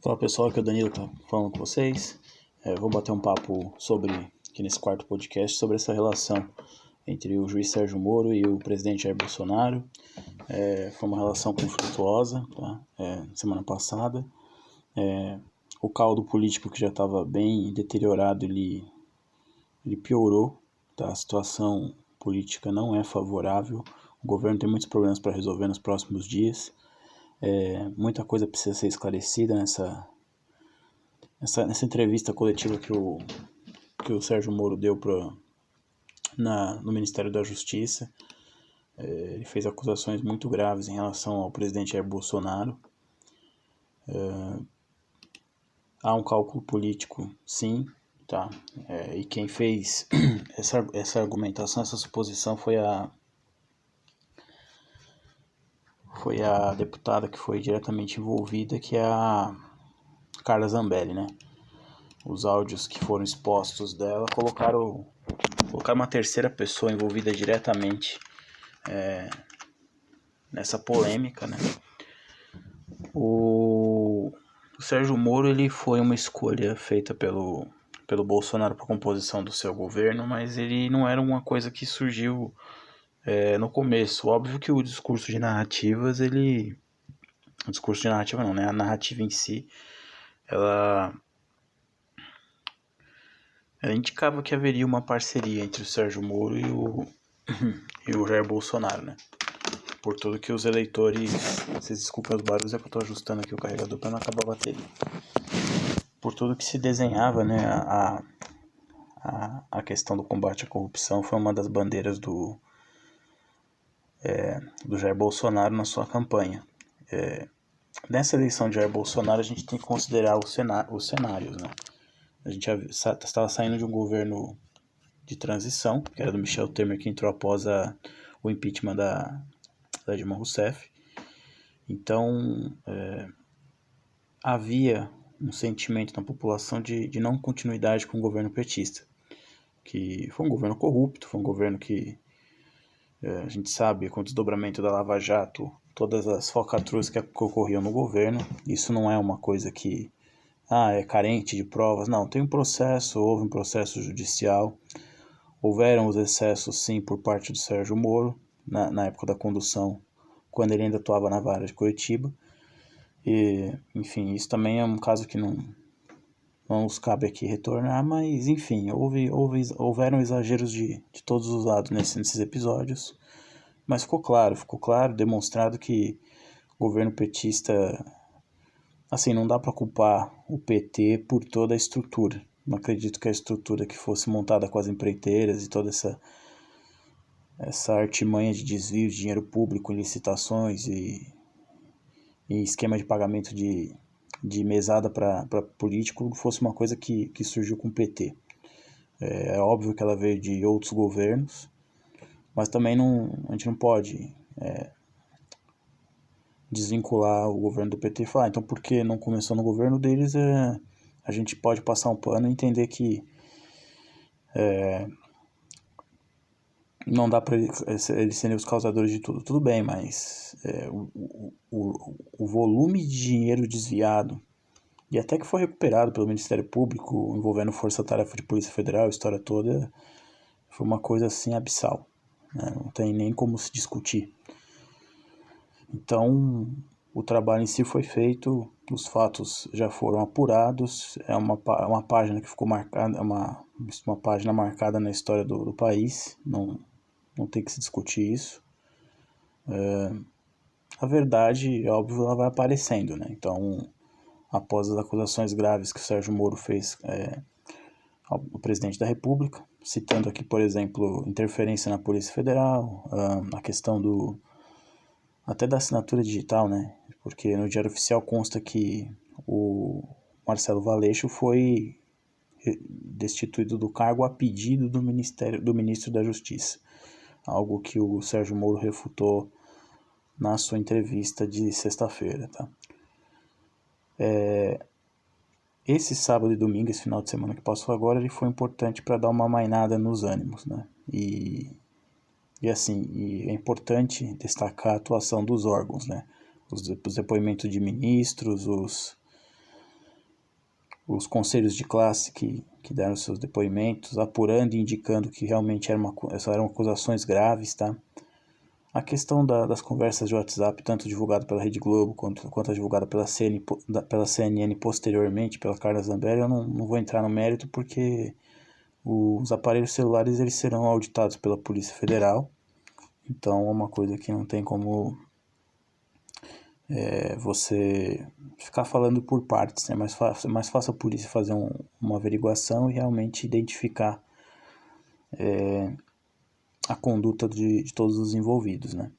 Fala pessoal, aqui é o Danilo tá falando com vocês. Vou bater um papo aqui nesse quarto podcast, sobre essa relação entre o juiz Sérgio Moro e o presidente Jair Bolsonaro. Foi uma relação conflituosa, tá? Semana passada. O caldo político que já estava bem deteriorado, ele piorou, tá? A situação política não é favorável. O governo tem muitos problemas para resolver nos próximos dias. Muita coisa precisa ser esclarecida nessa entrevista coletiva que o Sérgio Moro deu no Ministério da Justiça. Ele fez acusações muito graves em relação ao presidente Jair Bolsonaro. Há um cálculo político, sim, tá? E quem fez essa argumentação, essa suposição foi a deputada que foi diretamente envolvida, que é a Carla Zambelli, né? Os áudios que foram expostos dela colocaram uma terceira pessoa envolvida diretamente nessa polêmica, né? O Sérgio Moro, ele foi uma escolha feita pelo Bolsonaro para a composição do seu governo, mas ele não era uma coisa que surgiu no começo. Óbvio que o discurso de narrativas, o discurso de narrativa não, né? A narrativa em si, ela indicava que haveria uma parceria entre o Sérgio Moro e o Jair Bolsonaro, né? Por tudo que os eleitores... Vocês desculpem os barulhos, é que eu estou ajustando aqui o carregador para não acabar a bateria. Por tudo que se desenhava, né? A questão do combate à corrupção foi uma das bandeiras do Jair Bolsonaro na sua campanha. Nessa eleição de Jair Bolsonaro, a gente tem que considerar os cenários, né? A gente estava saindo de um governo de transição, que era do Michel Temer, que entrou após o impeachment da Dilma Rousseff. Então, havia um sentimento na população de não continuidade com o governo petista, que foi um governo corrupto, foi um governo que a gente sabe, com o desdobramento da Lava Jato, todas as falcatruas que ocorriam no governo. Isso não é uma coisa que é carente de provas, não, tem um processo, houve um processo judicial, houveram os excessos sim por parte do Sérgio Moro, na época da condução, quando ele ainda atuava na vara de Curitiba. E, enfim, isso também é um caso que não nos cabe aqui retornar, mas enfim, houveram exageros de todos os lados nesses episódios, mas ficou claro, demonstrado que o governo petista, assim, não dá para culpar o PT por toda a estrutura. Não acredito que a estrutura que fosse montada com as empreiteiras e toda essa artimanha de desvio de dinheiro público em licitações e esquema de pagamento de mesada para político fosse uma coisa que surgiu com o PT. É óbvio que ela veio de outros governos, mas também a gente não pode desvincular o governo do PT e falar, então porque não começou no governo deles, a gente pode passar um pano e entender que não dá para eles serem os causadores de tudo. Tudo bem, mas o volume de dinheiro desviado, e até que foi recuperado pelo Ministério Público, envolvendo Força-Tarefa de Polícia Federal, a história toda, foi uma coisa assim abissal, né? Não tem nem como se discutir. Então, o trabalho em si foi feito, os fatos já foram apurados, é uma página que ficou marcada, uma página marcada na história do país, não tem que se discutir isso. A verdade, óbvio, ela vai aparecendo, né? Então, após as acusações graves que o Sérgio Moro fez ao presidente da República, citando aqui, por exemplo, interferência na Polícia Federal, a questão até da assinatura digital, né? Porque no Diário Oficial consta que o Marcelo Valeixo foi destituído do cargo a pedido do ministro da Justiça, algo que o Sérgio Moro refutou na sua entrevista de sexta-feira, tá? Esse sábado e domingo, esse final de semana que passou agora, ele foi importante para dar uma amainada nos ânimos, né? E é importante destacar a atuação dos órgãos, né? Os depoimentos de ministros, os conselhos de classe que deram seus depoimentos, apurando e indicando que realmente eram acusações graves, tá? A questão das conversas de WhatsApp, tanto divulgada pela Rede Globo quanto divulgada pela CNN posteriormente, pela Carla Zambelli, eu não vou entrar no mérito porque os aparelhos celulares eles serão auditados pela Polícia Federal, então é uma coisa que não tem como você ficar falando por partes, é mais fácil a polícia fazer uma averiguação e realmente identificar a conduta de todos os envolvidos, né?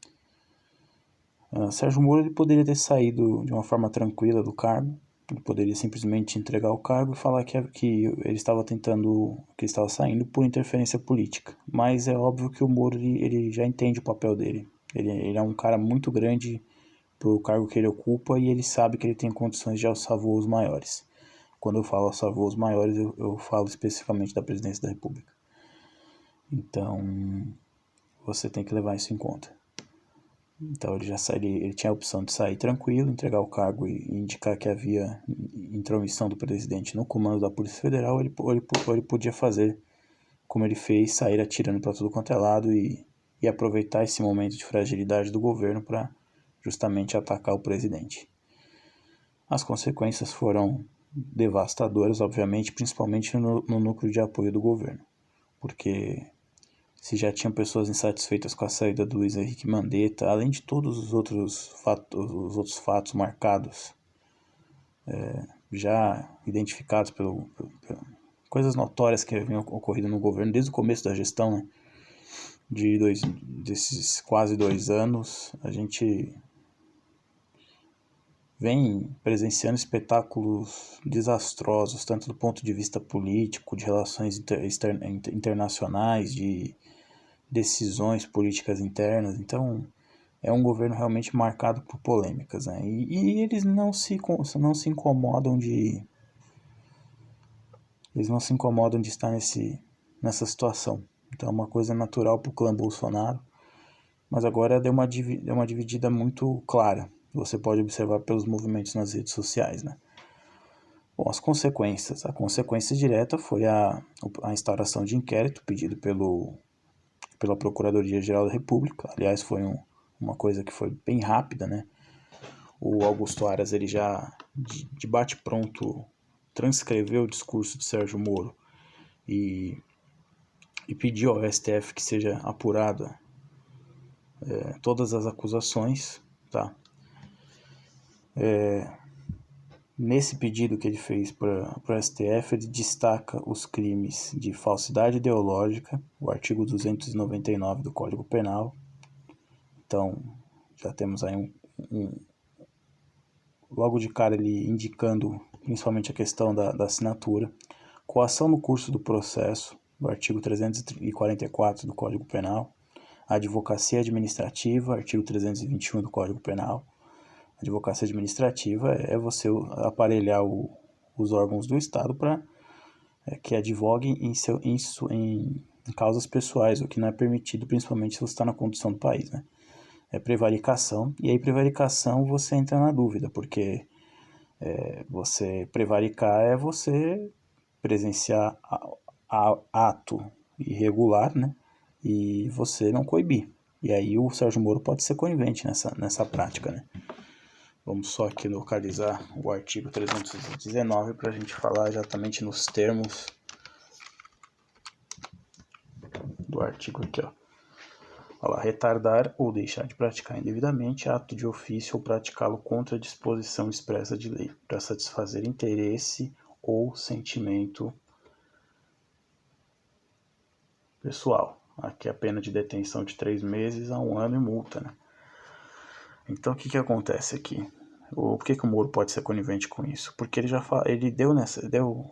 Sérgio Moro ele poderia ter saído de uma forma tranquila do cargo, ele poderia simplesmente entregar o cargo e falar que ele estava que estava saindo por interferência política, mas é óbvio que o Moro ele já entende o papel dele, ele é um cara muito grande pro cargo que ele ocupa e ele sabe que ele tem condições de alçar voos maiores. Quando eu falo alçar voos maiores, eu falo especificamente da presidência da República. Então, você tem que levar isso em conta. Então, ele tinha a opção de sair tranquilo, entregar o cargo e indicar que havia intromissão do presidente no comando da Polícia Federal, ele podia fazer como ele fez, sair atirando para tudo quanto é lado e aproveitar esse momento de fragilidade do governo para justamente atacar o presidente. As consequências foram devastadoras, obviamente, principalmente no núcleo de apoio do governo, porque se já tinham pessoas insatisfeitas com a saída do Luiz Henrique Mandetta, além de todos os outros fatos marcados, já identificados pelo coisas notórias que haviam ocorrido no governo desde o começo da gestão, né? Desses quase 2 anos, a gente vem presenciando espetáculos desastrosos, tanto do ponto de vista político, de relações internacionais, de decisões políticas internas. Então, é um governo realmente marcado por polêmicas, né? E eles não se incomodam de estar nessa situação. Então, é uma coisa natural para o clã Bolsonaro. Mas agora deu uma dividida muito clara. Você pode observar pelos movimentos nas redes sociais, né? Bom, as consequências. A consequência direta foi a instauração de inquérito pedido pela Procuradoria-Geral da República. Aliás, foi uma coisa que foi bem rápida, né? O Augusto Aras, ele já, de bate-pronto, transcreveu o discurso de Sérgio Moro e pediu ao STF que seja apurada todas as acusações, tá? Nesse pedido que ele fez para o STF, ele destaca os crimes de falsidade ideológica, o artigo 299 do Código Penal. Então, já temos aí logo de cara ele indicando principalmente a questão da assinatura. Coação no curso do processo, o artigo 344 do Código Penal. Advocacia administrativa, artigo 321 do Código Penal. Advocacia administrativa é você aparelhar os órgãos do Estado para que advoguem em causas pessoais, o que não é permitido, principalmente se você está na condução do país, né? É prevaricação, e aí prevaricação você entra na dúvida, porque você prevaricar é você presenciar ato irregular, né? E você não coibir. E aí o Sérgio Moro pode ser conivente nessa prática, né? Vamos só aqui localizar o artigo 319 para a gente falar exatamente nos termos do artigo aqui, ó. Olha lá, retardar ou deixar de praticar indevidamente ato de ofício ou praticá-lo contra a disposição expressa de lei, para satisfazer interesse ou sentimento pessoal. Aqui a pena de detenção de 3 meses a 1 ano e multa, né? Então o que acontece aqui? Por que o Moro pode ser conivente com isso? Porque ele deu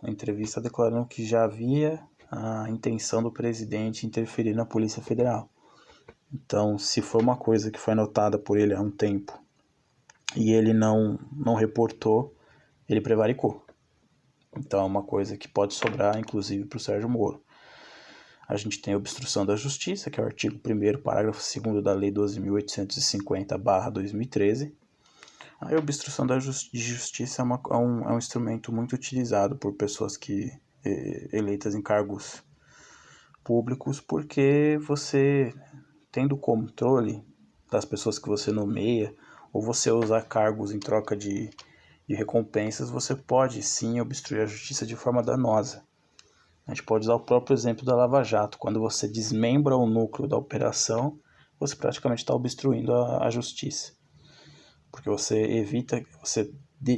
entrevista declarando que já havia a intenção do presidente interferir na Polícia Federal. Então, se for uma coisa que foi notada por ele há um tempo e ele não reportou, ele prevaricou. Então, é uma coisa que pode sobrar, inclusive, para o Sérgio Moro. A gente tem a obstrução da justiça, que é o artigo 1º, parágrafo 2º da Lei 12.850/2013. A obstrução de justiça é um instrumento muito utilizado por pessoas eleitas em cargos públicos, porque você, tendo controle das pessoas que você nomeia, ou você usar cargos em troca de recompensas, você pode sim obstruir a justiça de forma danosa. A gente pode usar o próprio exemplo da Lava Jato. Quando você desmembra o núcleo da operação, você praticamente está obstruindo a justiça. Porque você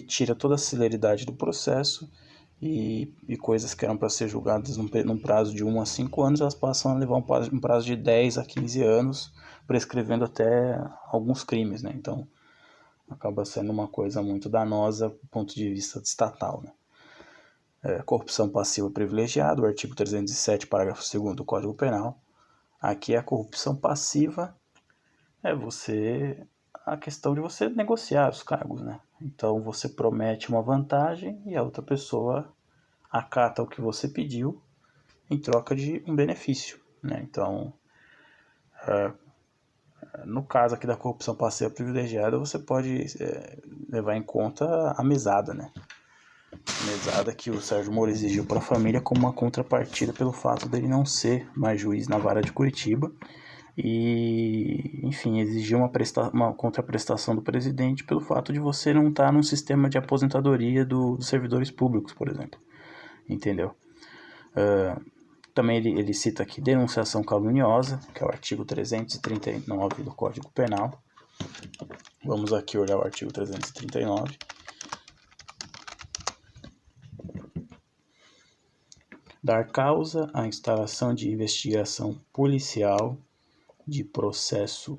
tira toda a celeridade do processo e coisas que eram para ser julgadas num prazo de 1 a 5 anos, elas passam a levar um prazo de 10 a 15 anos, prescrevendo até alguns crimes, né? Então, acaba sendo uma coisa muito danosa do ponto de vista estatal, né? Corrupção passiva privilegiada, o artigo 307, parágrafo 2º do Código Penal. Aqui a corrupção passiva a questão de você negociar os cargos, né? Então você promete uma vantagem e a outra pessoa acata o que você pediu em troca de um benefício, né? Então, no caso aqui da corrupção passiva privilegiada, você pode levar em conta a mesada, né? Mesada que o Sérgio Moro exigiu para a família como uma contrapartida pelo fato dele não ser mais juiz na vara de Curitiba e, enfim, exigiu uma contraprestação do presidente pelo fato de você não estar num sistema de aposentadoria dos servidores públicos, por exemplo, entendeu? Também ele cita aqui denunciação caluniosa, que é o artigo 339 do Código Penal. Vamos aqui olhar o artigo 339. Dar causa à instalação de investigação policial, de processo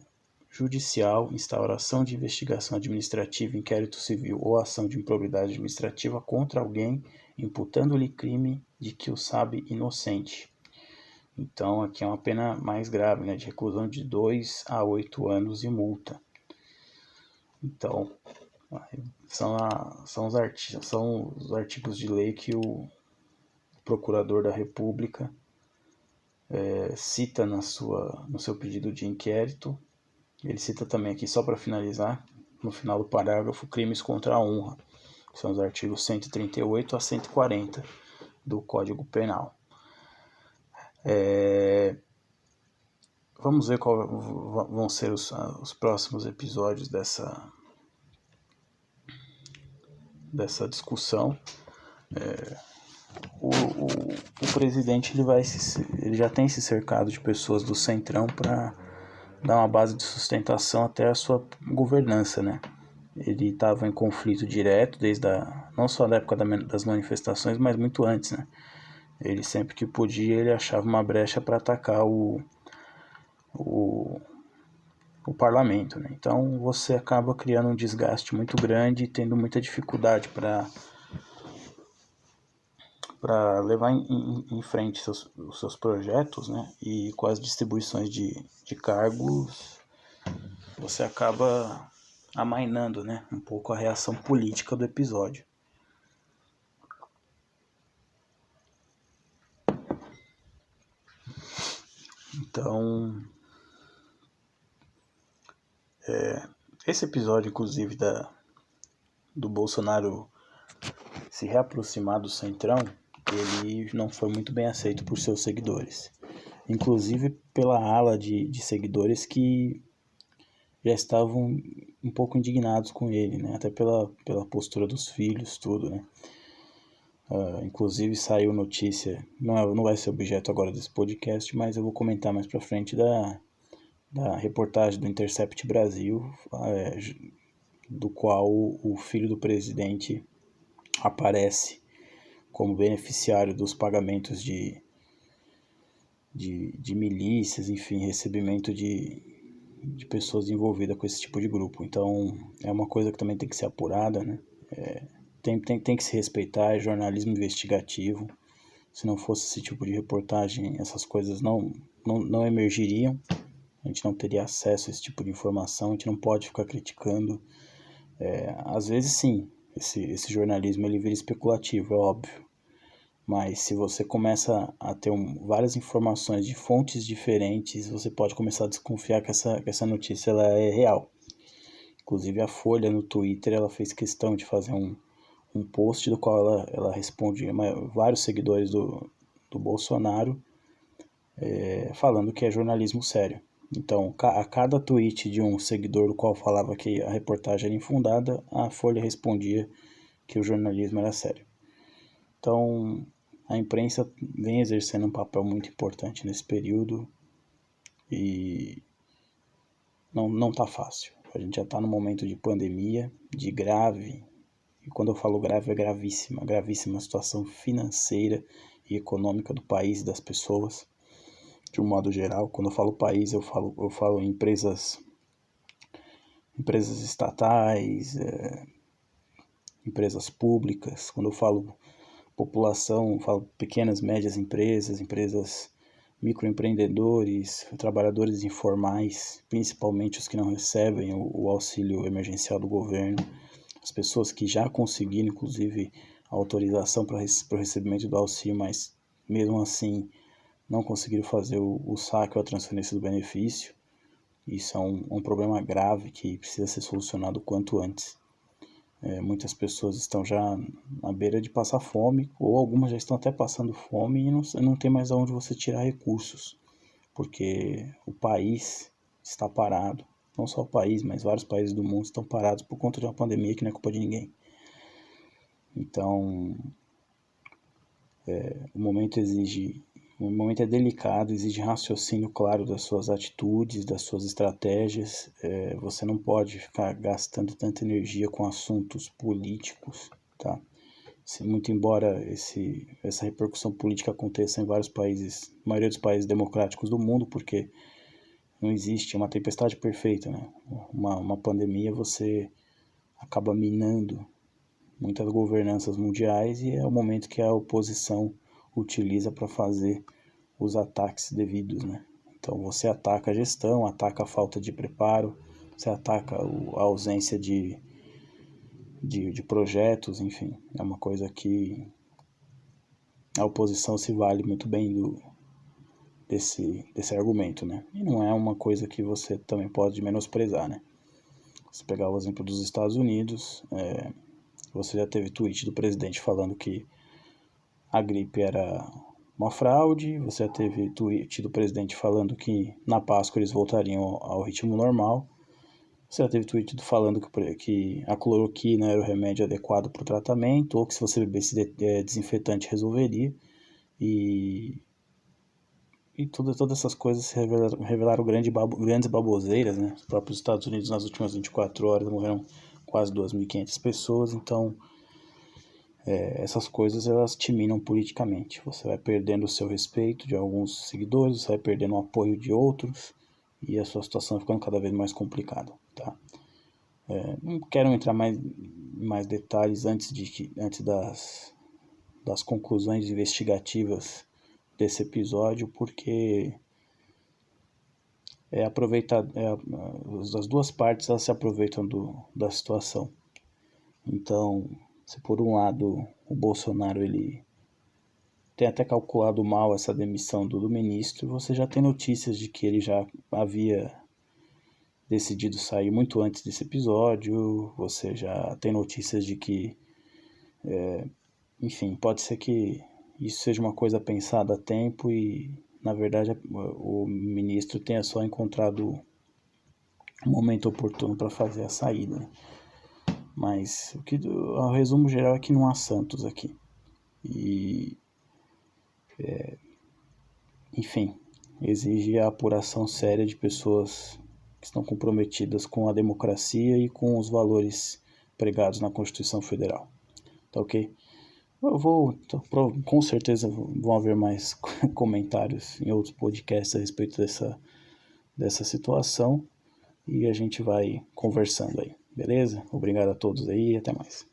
judicial, instauração de investigação administrativa, inquérito civil ou ação de improbidade administrativa contra alguém, imputando-lhe crime de que o sabe inocente. Então, aqui é uma pena mais grave, né, de reclusão de 2 a 8 anos e multa. Então, são os artigos de lei que o Procurador da República cita no seu pedido de inquérito. Ele cita também aqui, só para finalizar, no final do parágrafo, crimes contra a honra, que são os artigos 138 a 140 do Código Penal. Vamos ver qual vão ser os próximos episódios dessa discussão. O presidente ele já tem se cercado de pessoas do Centrão para dar uma base de sustentação até a sua governança, né? Ele estava em conflito direto não só da época das manifestações, mas muito antes, né? Ele sempre que podia, ele achava uma brecha para atacar o parlamento, né? Então você acaba criando um desgaste muito grande e tendo muita dificuldade para levar em frente os seus projetos, né? E com as distribuições de cargos, você acaba amainando, né, um pouco a reação política do episódio. Então, esse episódio, inclusive, do Bolsonaro se reaproximar do Centrão, ele não foi muito bem aceito por seus seguidores. Inclusive pela ala de seguidores que já estavam um pouco indignados com ele, né? Até pela postura dos filhos, tudo, né? Inclusive saiu notícia, não vai ser objeto agora desse podcast, mas eu vou comentar mais pra frente da reportagem do Intercept Brasil, do qual o filho do presidente aparece como beneficiário dos pagamentos de milícias, enfim, recebimento de pessoas envolvidas com esse tipo de grupo. Então, é uma coisa que também tem que ser apurada, né? Tem que se respeitar, é jornalismo investigativo. Se não fosse esse tipo de reportagem, essas coisas não emergiriam. A gente não teria acesso a esse tipo de informação, a gente não pode ficar criticando. Às vezes, sim, esse jornalismo ele vira especulativo, é óbvio. Mas se você começa a ter várias informações de fontes diferentes, você pode começar a desconfiar que essa notícia ela é real. Inclusive a Folha no Twitter, ela fez questão de fazer um post do qual ela responde vários seguidores do Bolsonaro, falando que é jornalismo sério. Então, a cada tweet de um seguidor do qual falava que a reportagem era infundada, a Folha respondia que o jornalismo era sério. Então, a imprensa vem exercendo um papel muito importante nesse período e não está fácil. A gente já está num momento de pandemia, de grave, e quando eu falo grave é gravíssima situação financeira e econômica do país e das pessoas, de um modo geral. Quando eu falo país, eu falo em empresas estatais, empresas públicas. Quando eu falo população, eu falo pequenas, médias empresas, microempreendedores, trabalhadores informais, principalmente os que não recebem o auxílio emergencial do governo, as pessoas que já conseguiram, inclusive, a autorização para o recebimento do auxílio, mas mesmo assim não conseguiram fazer o saque ou a transferência do benefício. Isso é um problema grave que precisa ser solucionado o quanto antes. Muitas pessoas estão já na beira de passar fome, ou algumas já estão até passando fome e não tem mais aonde você tirar recursos, porque o país está parado. Não só o país, mas vários países do mundo estão parados por conta de uma pandemia que não é culpa de ninguém. Então, o momento é delicado, exige raciocínio claro das suas atitudes, das suas estratégias. Você não pode ficar gastando tanta energia com assuntos políticos, tá? Muito embora essa repercussão política aconteça em vários países, na maioria dos países democráticos do mundo, porque não existe uma tempestade perfeita, né? Uma pandemia você acaba minando muitas governanças mundiais e é o momento que a oposição utiliza para fazer os ataques devidos, né? Então você ataca a gestão, ataca a falta de preparo, você ataca a ausência de projetos, enfim, é uma coisa que a oposição se vale muito bem desse argumento, né? E não é uma coisa que você também pode menosprezar, né? Se pegar o exemplo dos Estados Unidos, você já teve tweet do presidente falando que a gripe era uma fraude, você já teve tweet do presidente falando que na Páscoa eles voltariam ao ritmo normal, você já teve tweet falando que a cloroquina era o remédio adequado para o tratamento, ou que se você bebesse desinfetante resolveria, e todas essas coisas revelaram grandes baboseiras, né? Os próprios Estados Unidos nas últimas 24 horas morreram quase 2.500 pessoas, então essas coisas elas te minam politicamente. Você vai perdendo o seu respeito de alguns seguidores, você vai perdendo o apoio de outros e a sua situação vai ficando cada vez mais complicada, tá? Não quero entrar em mais detalhes antes das conclusões investigativas desse episódio, porque as duas partes elas se aproveitam da situação. Então, se por um lado o Bolsonaro ele tem até calculado mal essa demissão do ministro, você já tem notícias de que ele já havia decidido sair muito antes desse episódio, você já tem notícias de que, enfim, pode ser que isso seja uma coisa pensada a tempo e, na verdade, o ministro tenha só encontrado um momento oportuno para fazer a saída, né? Mas o resumo geral é que não há santos aqui. E, enfim, exige a apuração séria de pessoas que estão comprometidas com a democracia e com os valores pregados na Constituição Federal. Tá ok? Com certeza vão haver mais comentários em outros podcasts a respeito dessa situação e a gente vai conversando aí, beleza? Obrigado a todos aí e até mais.